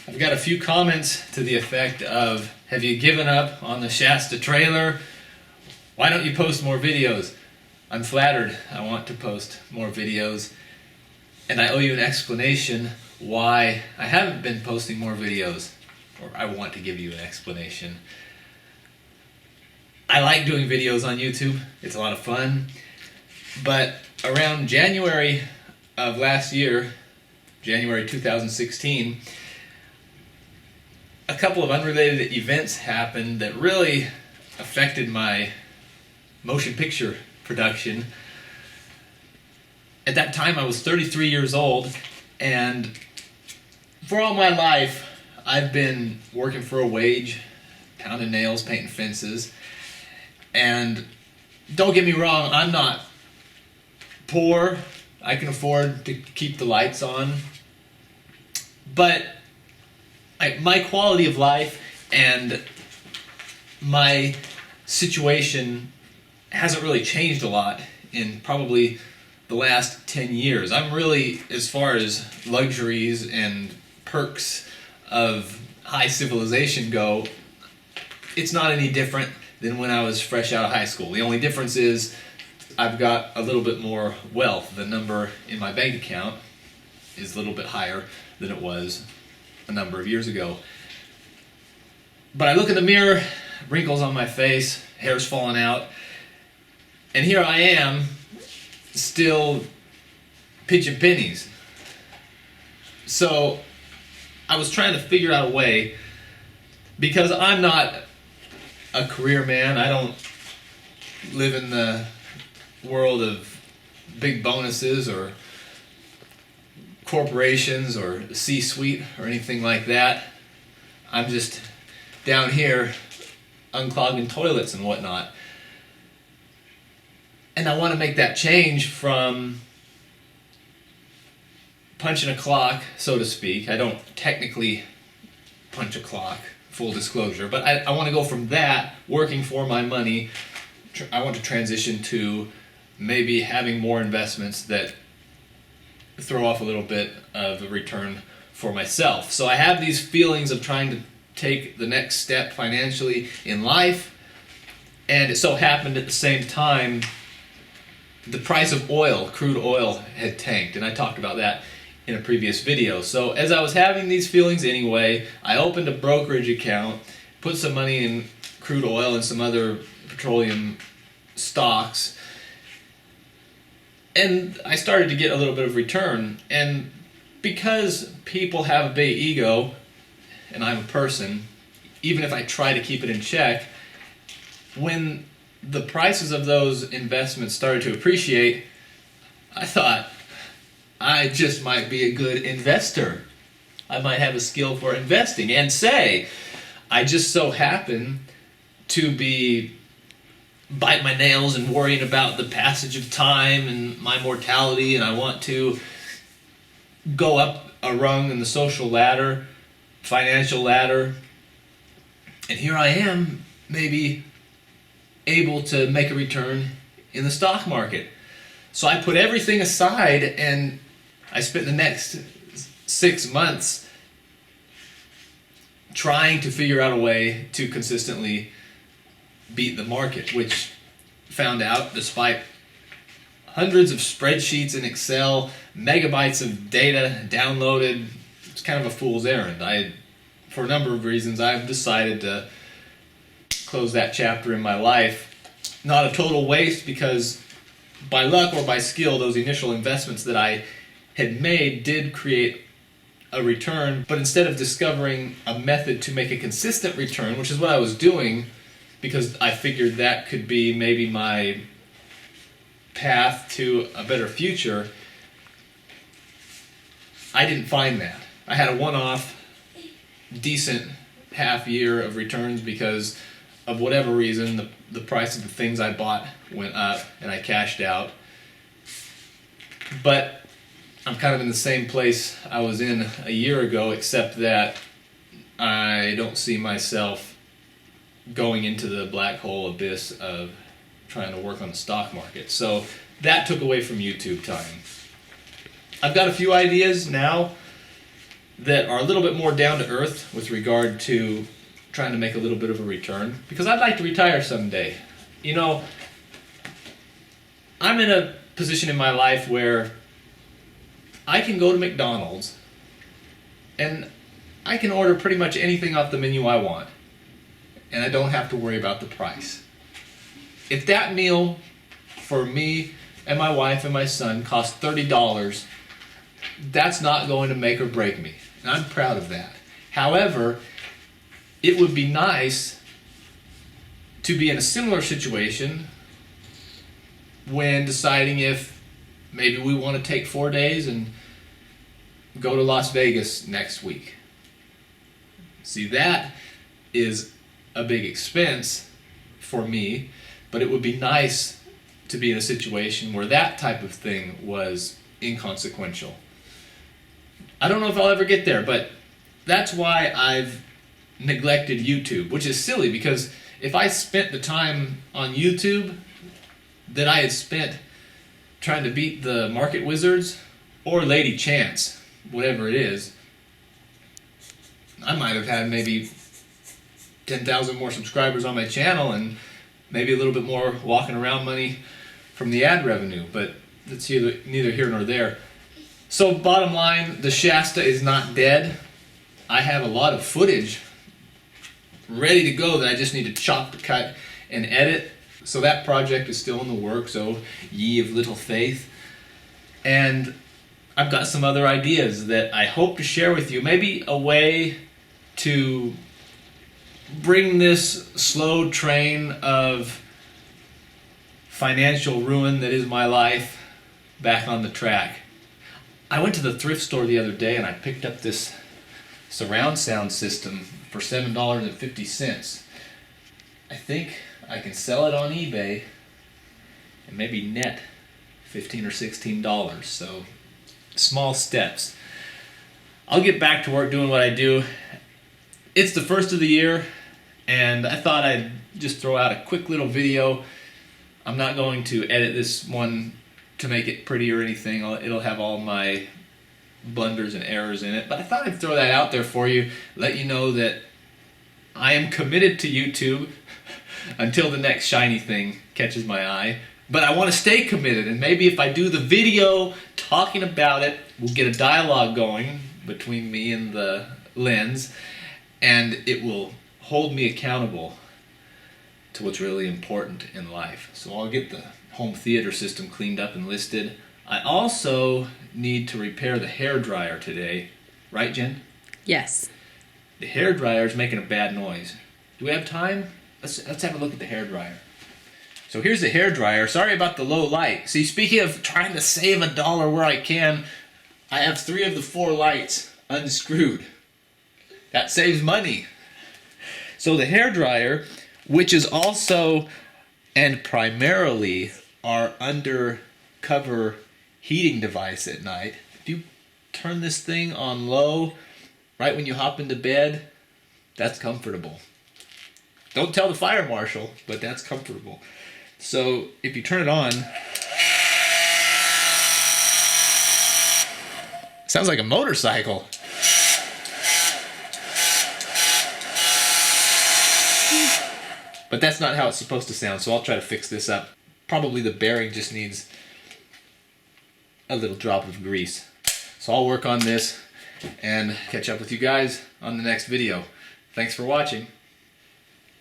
I've got a few comments to the effect of, have you given up on the Shasta trailer? Why don't you post more videos? I'm flattered. I want to post more videos. And I owe you an explanation why I haven't been posting more videos. Or I want to give you an explanation. I like doing videos on YouTube. It's a lot of fun. But around January of last year, January 2016, a couple of unrelated events happened that really affected my motion picture production. At that time I was 33 years old, and for all my life I've been working for a wage, pounding nails, painting fences, and don't get me wrong, I'm not poor. I can afford to keep the lights on, but my quality of life and my situation hasn't really changed a lot in probably the last 10 years. I'm really, as far as luxuries and perks of high civilization go, it's not any different than when I was fresh out of high school. The only difference is I've got a little bit more wealth. The number in my bank account is a little bit higher than it was a number of years ago. But I look in the mirror, wrinkles on my face, hair's falling out, and here I am, still pinching pennies. So I was trying to figure out a way, because I'm not a career man. I don't live in the world of big bonuses or corporations or C-suite or anything like that. I'm just down here unclogging toilets and whatnot. And I want to make that change from punching a clock, so to speak. I don't technically punch a clock, full disclosure, but I want to go from that, working for my money. I want to transition to maybe having more investments that throw off a little bit of a return for myself. So I have these feelings of trying to take the next step financially in life, and it so happened at the same time the price of oil, crude oil, had tanked, and I talked about that in a previous video. So as I was having these feelings anyway, I opened a brokerage account, put some money in crude oil and some other petroleum stocks, and I started to get a little bit of return. And because people have a big ego, and I'm a person, even if I try to keep it in check, when the prices of those investments started to appreciate, I thought, I just might be a good investor. I might have a skill for investing. And say, I just so happen to be biting my nails and worrying about the passage of time and my mortality, and I want to go up a rung in the social ladder, financial ladder, and here I am, maybe able to make a return in the stock market. So I put everything aside, and I spent the next 6 months trying to figure out a way to consistently beat the market, which found out, despite hundreds of spreadsheets in Excel, megabytes of data downloaded, it's kind of a fool's errand. For a number of reasons, I've decided to close that chapter in my life. Not a total waste, because by luck or by skill, those initial investments that I had made did create a return, but instead of discovering a method to make a consistent return, which is what I was doing, because I figured that could be maybe my path to a better future, I didn't find that. I had a one-off, decent half year of returns because of whatever reason, the price of the things I bought went up and I cashed out. But I'm kind of in the same place I was in a year ago, except that I don't see myself going into the black hole abyss of trying to work on the stock market. So that took away from YouTube time. I've got a few ideas now that are a little bit more down to earth with regard to trying to make a little bit of a return, because I'd like to retire someday. You know, I'm in a position in my life where I can go to McDonald's and I can order pretty much anything off the menu I want, and I don't have to worry about the price. If that meal for me and my wife and my son costs $30, that's not going to make or break me, and I'm proud of that. However, it would be nice to be in a similar situation when deciding if maybe we want to take 4 days and go to Las Vegas next week. See, that is a big expense for me, but it would be nice to be in a situation where that type of thing was inconsequential. I don't know if I'll ever get there, but that's why I've neglected YouTube, which is silly, because if I spent the time on YouTube that I had spent trying to beat the market wizards or Lady Chance, whatever it is, I might have had maybe 10,000 more subscribers on my channel and maybe a little bit more walking around money from the ad revenue, but that's neither here nor there. So bottom line, the Shasta is not dead. I have a lot of footage ready to go that I just need to chop, cut, and edit. So that project is still in the works, oh ye of little faith. And I've got some other ideas that I hope to share with you. Maybe a way to bring this slow train of financial ruin that is my life back on the track. I went to the thrift store the other day and I picked up this surround sound system for $7.50. I think I can sell it on eBay and maybe net $15 or $16. So small steps. I'll get back to work doing what I do. It's the first of the year, and I thought I'd just throw out a quick little video. I'm not going to edit this one to make it pretty or anything. It'll have all my blunders and errors in it, but I thought I'd throw that out there for you, let you know that I am committed to YouTube until the next shiny thing catches my eye. But I want to stay committed, and maybe if I do the video talking about it, we'll get a dialogue going between me and the lens, and it will hold me accountable to what's really important in life. So I'll get the home theater system cleaned up and listed. I also need to repair the hair dryer today. Right, Jen? Yes. The hair dryer is making a bad noise. Do we have time? Let's have a look at the hair dryer. So here's the hair dryer. Sorry about the low light. See, speaking of trying to save $1 where I can, I have 3 of the 4 lights unscrewed. That saves money. So the hair dryer, which is also and primarily our undercover heating device at night, if you turn this thing on low right when you hop into bed, that's comfortable. Don't tell the fire marshal, but that's comfortable. So if you turn it on, sounds like a motorcycle. But that's not how it's supposed to sound, so I'll try to fix this up. Probably the bearing just needs a little drop of grease. So I'll work on this and catch up with you guys on the next video. Thanks for watching.